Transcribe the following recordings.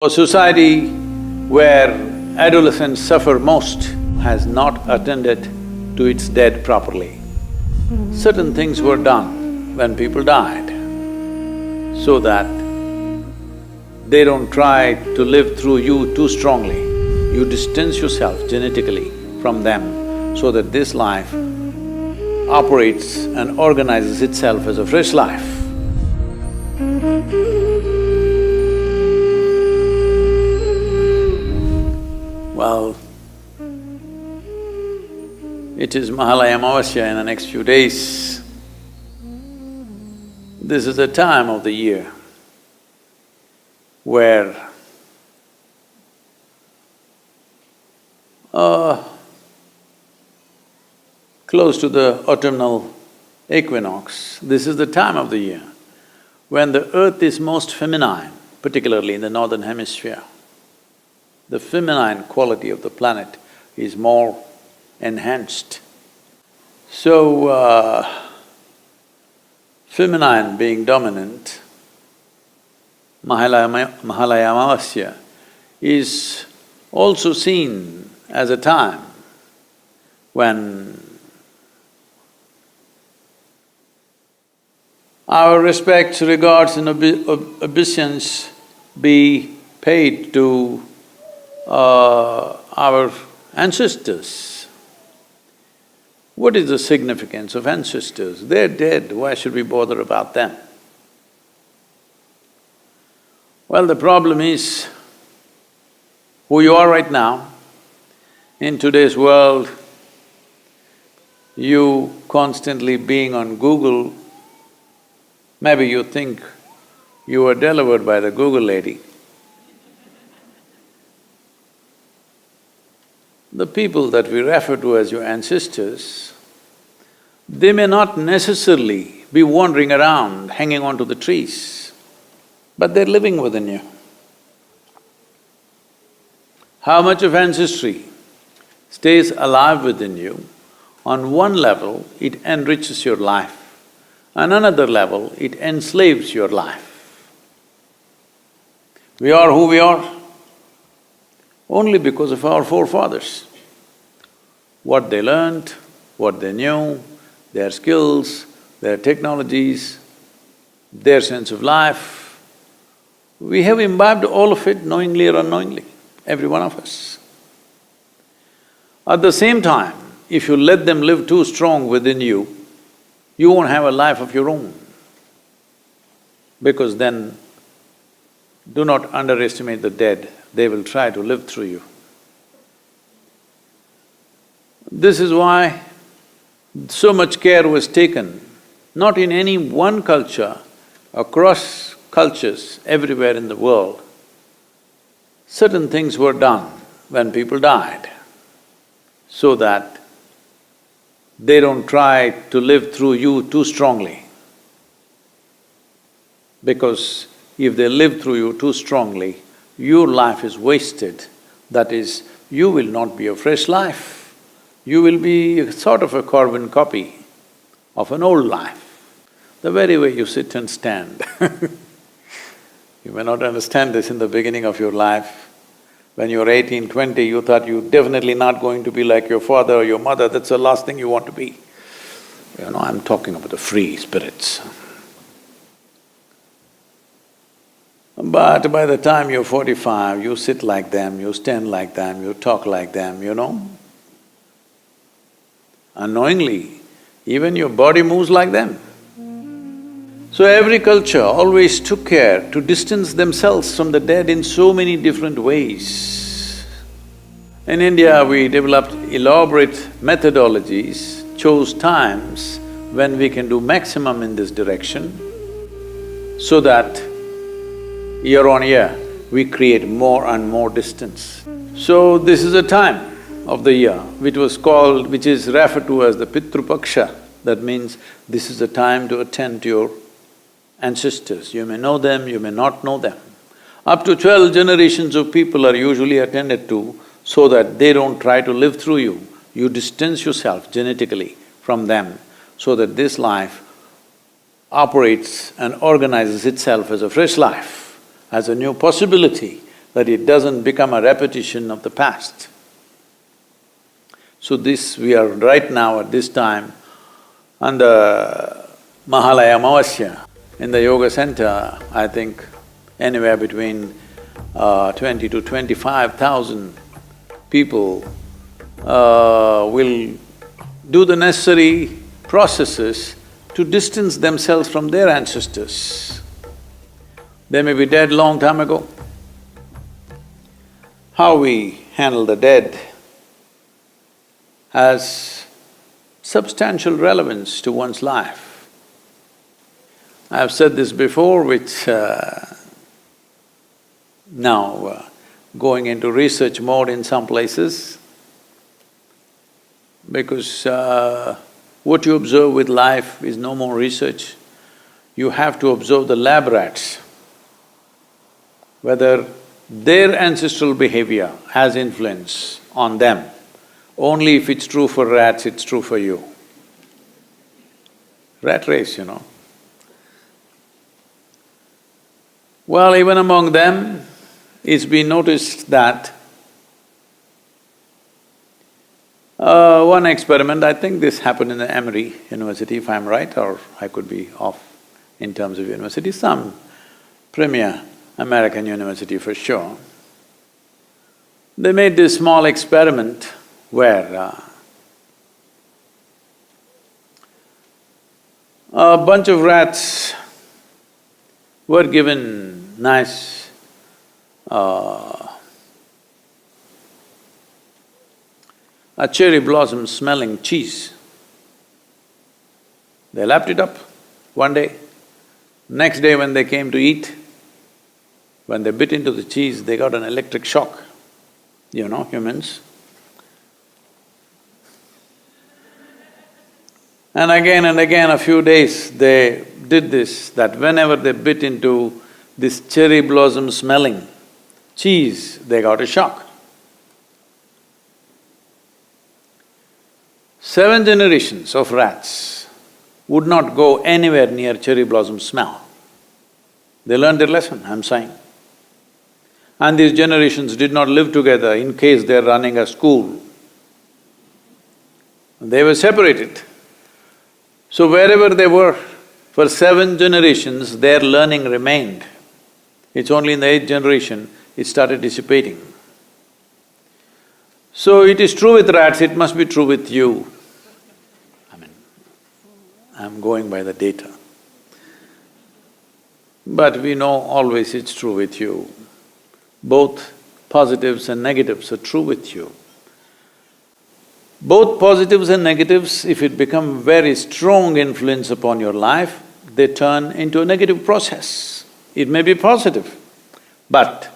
A society where adolescents suffer most has not attended to its dead properly. Certain things were done when people died so that they don't try to live through you too strongly. You distance yourself genetically from them so that this life operates and organizes itself as a fresh life. Well, it is mahalayaamavasya in the next few days. This is a time of the year where close to the autumnal equinox, this is the time of the year when the earth is most feminine, particularly in the northern hemisphere. The feminine quality of the planet is more enhanced. So, feminine being dominant, mahalayaamavasya is also seen as a time when our respects, regards and obeisance be paid to our ancestors. What is the significance of ancestors? They're dead, why should we bother about them? Well, the problem is, who you are right now, in today's world, you constantly being on Google, maybe you think you were delivered by the Google lady. The people that we refer to as your ancestors, they may not necessarily be wandering around, hanging on to the trees, but they're living within you. How much of ancestry stays alive within you? On one level, it enriches your life. On another level, it enslaves your life. We are who we are only because of our forefathers. What they learned, what they knew, their skills, their technologies, their sense of life, we have imbibed all of it knowingly or unknowingly, every one of us. At the same time, if you let them live too strong within you, you won't have a life of your own. Because then, do not underestimate the dead, they will try to live through you. This is why so much care was taken, not in any one culture, across cultures everywhere in the world. Certain things were done when people died so that they don't try to live through you too strongly. Because if they live through you too strongly, your life is wasted. That is, you will not be a fresh life. You will be sort of a carbon copy of an old life. The very way you sit and stand You may not understand this in the beginning of your life. When you were 18, 20, you thought you're definitely not going to be like your father or your mother, that's the last thing you want to be. You know, I'm talking about the free spirits. But by the time you're 45, you sit like them, you stand like them, you talk like them, you know. Unknowingly, even your body moves like them. So every culture always took care to distance themselves from the dead in so many different ways. In India, we developed elaborate methodologies, chose times when we can do maximum in this direction, so that year on year, we create more and more distance. So this is a time of the year which is referred to as the pitrupaksha. That means this is a time to attend to your ancestors. You may know them, you may not know them. Up to 12 generations of people are usually attended to so that they don't try to live through you. You distance yourself genetically from them so that this life operates and organizes itself as a fresh life, as a new possibility, that it doesn't become a repetition of the past. So this, we are right now at this time on the mahalayaamavasya in the yoga center. I think anywhere between 20 to 25,000 people will do the necessary processes to distance themselves from their ancestors. They may be dead long time ago. How we handle the dead has substantial relevance to one's life. I've said this before, which now going into research mode in some places, because what you observe with life is no more research. You have to observe the lab rats, whether their ancestral behavior has influence on them. Only if it's true for rats, it's true for you. Rat race, you know. Well, even among them, it's been noticed that one experiment, I think this happened in the Emory University, if I'm right, or I could be off in terms of university, some premier American university for sure. They made this small experiment where a bunch of rats were given nice a cherry blossom smelling cheese. They lapped it up one day. Next day when they came to eat, when they bit into the cheese, they got an electric shock. You know, humans. And again, a few days, they did this, that whenever they bit into this cherry blossom smelling cheese, they got a shock. 7 generations of rats would not go anywhere near cherry blossom smell. They learned their lesson, I'm saying. And these generations did not live together in case they're running a school. They were separated. So wherever they were, for 7 generations, their learning remained. It's only in the 8th generation, it started dissipating. So it is true with rats, it must be true with you. I mean, I'm going by the data. But we know always it's true with you. Both positives and negatives are true with you. Both positives and negatives, if it become very strong influence upon your life, they turn into a negative process. It may be positive, but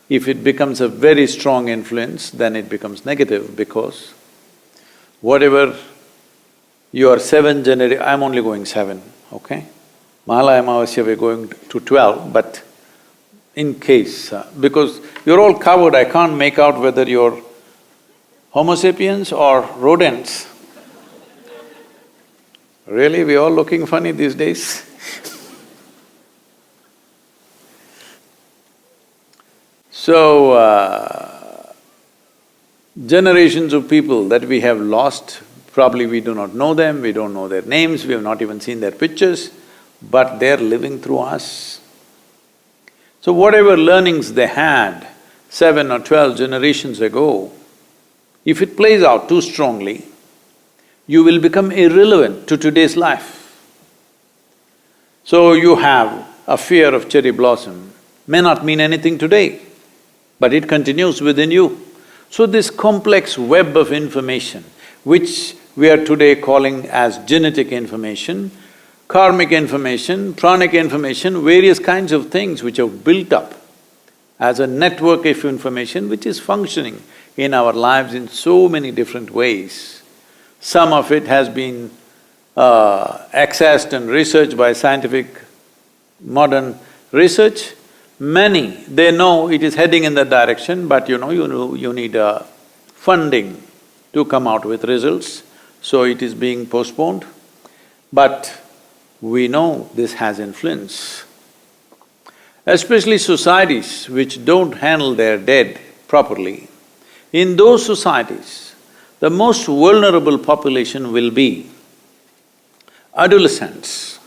if it becomes a very strong influence, then it becomes negative because whatever your 7 I'm only going 7, okay? Mahalayaamavasya we're going to 12, but in case, because you're all covered, I can't make out whether you're Homo sapiens or rodents. Really, we're all looking funny these days. So, generations of people that we have lost, probably we do not know them, we don't know their names, we have not even seen their pictures, but they're living through us. So whatever learnings they had 7 or 12 generations ago, if it plays out too strongly, you will become irrelevant to today's life. So you have a fear of cherry blossom, may not mean anything today, but it continues within you. So this complex web of information, which we are today calling as genetic information, karmic information, pranic information, various kinds of things which have built up as a network of information which is functioning in our lives in so many different ways. Some of it has been accessed and researched by scientific modern research. Many, they know it is heading in that direction, but you need funding to come out with results, so it is being postponed. But we know this has influence. especially societies which don't handle their dead properly. In those societies, the most vulnerable population will be adolescents.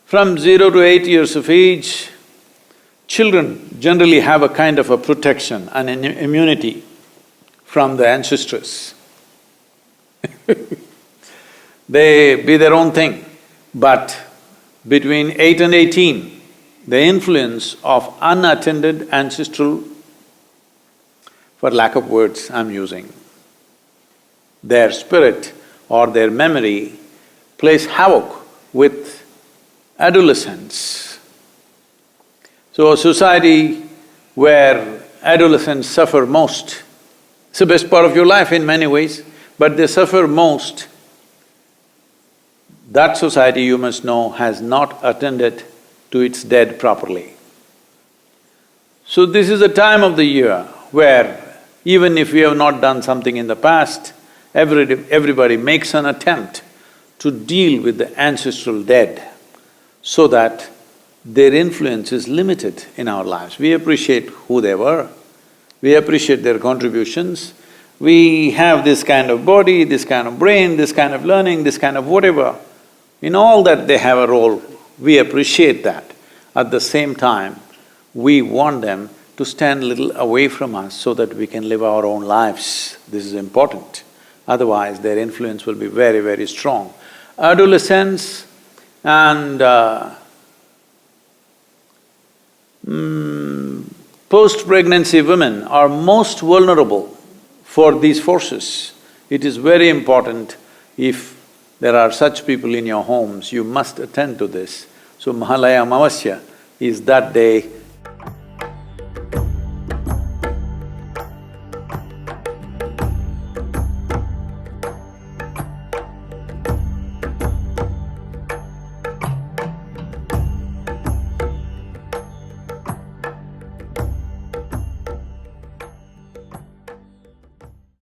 From 0 to 8 years of age, children generally have a kind of a protection and an immunity from the ancestors. They be their own thing, but between 8 and 18, the influence of unattended ancestral, for lack of words I'm using, their spirit or their memory plays havoc with adolescents. So a society where adolescents suffer most, it's the best part of your life in many ways, but they suffer most, that society, you must know, has not attended to its dead properly. So this is a time of the year where even if we have not done something in the past, everybody makes an attempt to deal with the ancestral dead so that their influence is limited in our lives. We appreciate who they were, we appreciate their contributions, we have this kind of body, this kind of brain, this kind of learning, this kind of whatever. In all that they have a role, we appreciate that. At the same time, we want them to stand a little away from us so that we can live our own lives. This is important. Otherwise, their influence will be very, very strong. Adolescents and post-pregnancy women are most vulnerable for these forces. It is very important. If there are such people in your homes, you must attend to this. So mahalayaamavasya is that day